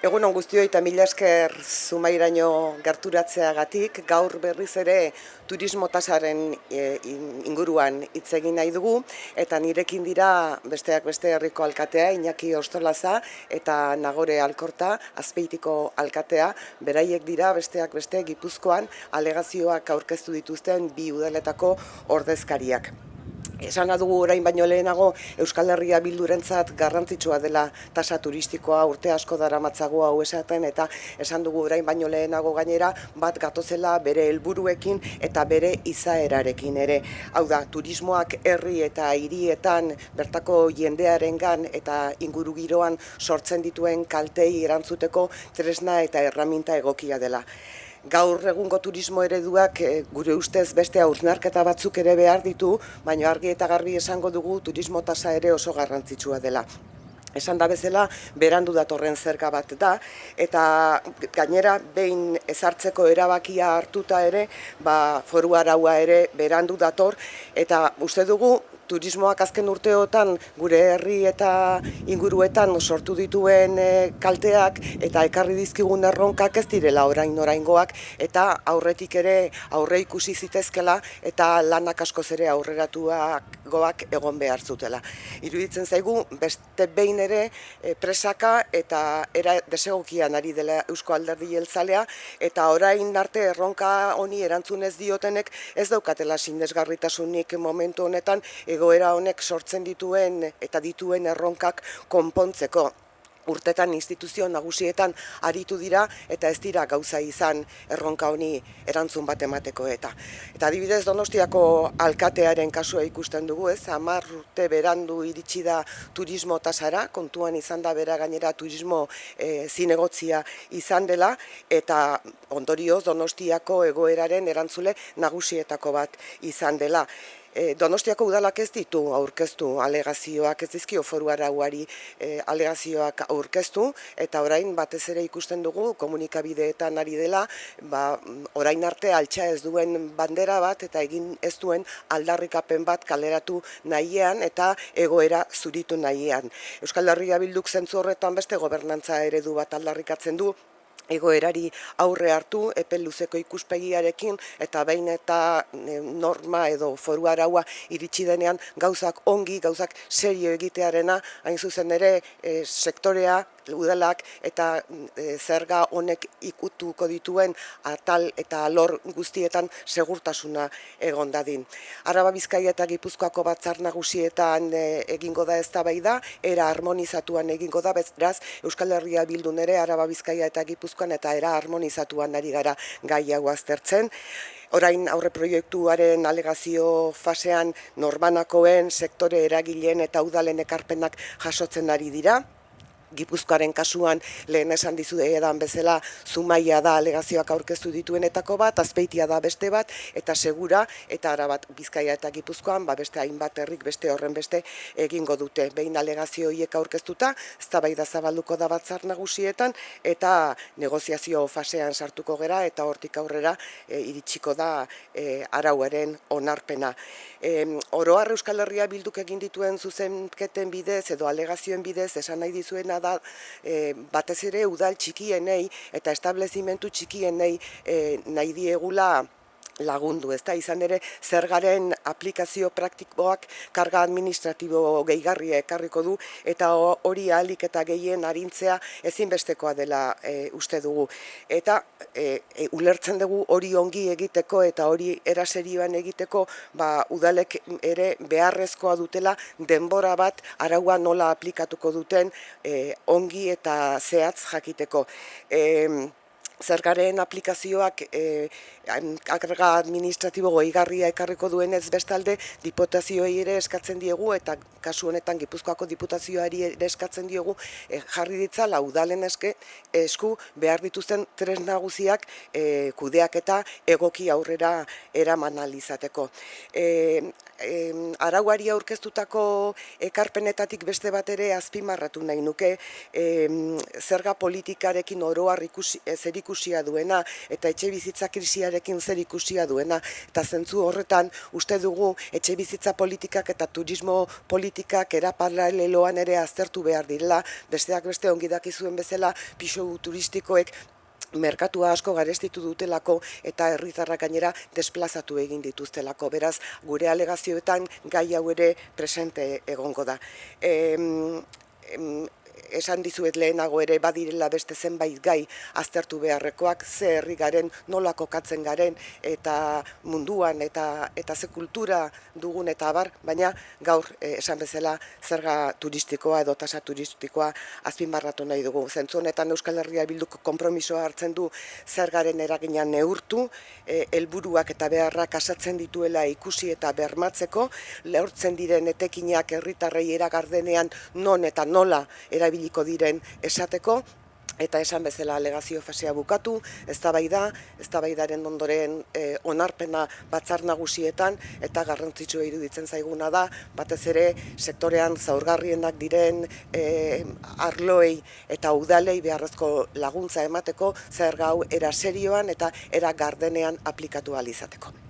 Egun on guztioi eta mila esker Zumairaino gerturatzeagatik, gaur berriz ere turismo tasaren inguruan hitz egin nahi dugu, eta nirekin dira besteak beste herriko alkatea Iñaki Ostolaza eta Nagore Alkorta, Azpeitiko alkatea. Beraiek dira besteak beste Gipuzkoan alegazioak aurkeztu dituzten bi udaletako ordezkariak. Esan dugu orain baino lehenago Euskal Herria Bildurentzat garrantzitsua dela tasa turistikoa, urte asko daramatzago hau esaten, eta esan dugu orain baino lehenago gainera bat gatozela bere helburuekin eta bere izaerarekin ere. Hau da, turismoak herri eta hirietan bertako jendearengan eta ingurugiroan sortzen dituen kaltei erantzuteko tresna eta erraminta egokia dela. Gaur egungo turismo ereduak gure ustez beste hausnarketa batzuk ere behar ditu, baina argi eta garbi esango dugu turismo tasa ere oso garrantzitsua dela. Esan da bezala, berandu datorren zerga bat da, eta gainera behin ezartzeko erabakia hartuta ere, foru araua ere berandu dator, eta uste dugu turismoak azken urteotan gure herri eta inguruetan sortu dituen kalteak eta ekarri dizkigun erronkak ez direla oraingoak, eta aurretik ere aurre ikusi zitezkela eta lanak askoz ere aurreratuagoak egon behar zutela. Iruditzen zaigu beste behin ere presaka eta era desegokian ari dela Eusko Alderdi Jeltzalea, eta orain arte erronka honi erantzun ez diotenek ez daukatela sinesgarritasunik momentu honetan egoera honek sortzen dituen eta dituen erronkak konpontzeko. Urtetan instituzio nagusietan aritu dira eta ez dira gauza izan erronka honi erantzun bat emateko eta. Eta adibidez Donostiako alkatearen kasua ikusten dugu, 10 urte berandu iritsi da turismo tasara, kontuan izan da bera gainera turismo zinegotzia izan dela, eta ondorioz Donostiako egoeraren erantzule nagusietako bat izan dela. Donostiako udalak ez ditu aurkeztu alegazioak, ez dizkio foru arauari alegazioak aurkeztu, eta orain batez ere ikusten dugu komunikabideetan ari dela, orain arte altxa ez duen bandera bat eta egin ez duen aldarrikapen bat kaleratu nahian eta egoera zuritu nahian. Euskal Herria Bilduk zentzu horretan beste gobernantza eredu bat aldarrikatzen du, egoerari aurre hartu, epe luzeko ikuspegiarekin, eta behin eta norma edo foru araua iritsi denean gauzak ongi, gauzak serio egitearena, hain zuzen ere sektorea, udalak eta zerga honek ikutuko dituen atal eta alor guztietan segurtasuna egon dadin. Araba, Bizkaia eta Gipuzkoako batzar nagusietan egingo da eztabaida, era harmonizatuan egingo da, beraz Euskal Herria Bildun ere Araba, Bizkaia eta Gipuzkoan eta era harmonizatuan ari gara gai hau aztertzen. Orain aurreproiektuaren alegazio fasean norbanakoen, sektore eragileen eta udalen ekarpenak jasotzen ari dira. Gipuzkoaren kasuan lehen esan dizu edan bezala Zumaia da alegazioak aurkeztu dituenetako bat, Azpeitia da beste bat, eta Segura eta Araba, Bizkaia eta Gipuzkoan beste hainbat herrik beste horren beste egingo dute. Behin alegazio horiek aurkeztuta, eztabaida zabalduko da batzar nagusietan eta negoziazio fasean sartuko gera eta hortik aurrera iritsiko da arauaren onarpena. Oro har Euskal Herria Bilduk egin dituen zuzenketen bidez edo alegazioen bidez esan nahi dizuena da batez ere udal txikienei eta establezimentu txikienei nahi diegula lagundu, ezta izan ere zergaren aplikazio praktikoak karga administratibo gehigarria ekarriko du, eta hori ahalik eta gehien arintzea ezinbestekoa dela uste dugu. Eta ulertzen dugu hori ongi egiteko eta hori eraserioan egiteko udalek ere beharrezkoa dutela denbora bat araua nola aplikatuko duten ongi eta zehatz jakiteko. Zergaren aplikazioak karga administratibo gehigarria ekarriko duenez bestalde diputazioei ere eskatzen diegu, eta kasu honetan Gipuzkoako diputazioari ere eskatzen diogu jarri ditzala udalen esku behar dituzten tresna nagusiak kudeaketa egoki aurrera eraman ahal izateko. arauari aurkeztutako ekarpenetatik beste bat ere azpimarratu nahi nuke, zerga politikarekin oro har zerikusia duena eta etxebizitza krisiarekin zerikusia duena, eta zentzu horretan uste dugu etxebizitza politikak eta turismo politikak era paraleloan ere aztertu behar direla, besteak beste ongi dakizuen bezala pisu turistikoek merkatua asko garestitu dutelako eta herritarrak gainera desplazatu egin dituztelako. Beraz, gure alegazioetan gai hau ere presente egongo da. Esan dizuet lehenago ere badirela beste zenbait gai aztertu beharrekoak, ze herri garen, nola kokatzen garen, eta munduan, eta ze kultura dugun eta abar, baina gaur esan bezala zerga turistikoa edo tasa turistikoa azpimarratu nahi dugu. Zentzu honetan Euskal Herria Bilduk konpromisoa hartzen du zergaren eragina neurtu, helburuak eta beharrak asatzen dituela ikusi eta bermatzeko, lehortzen diren etekinak herritarrei eragardenean non eta nola erabiliko diren esateko, eta esan bezala alegazio fasea bukatu, eztabaidaren ondoren onarpena batzar nagusietan, eta garrantzitsua iruditzen zaiguna da, batez ere sektorean zaurgarrienak diren arloei eta udalei beharrezko laguntza emateko, zerga hau era serioan eta era gardenean aplikatu ahal izateko.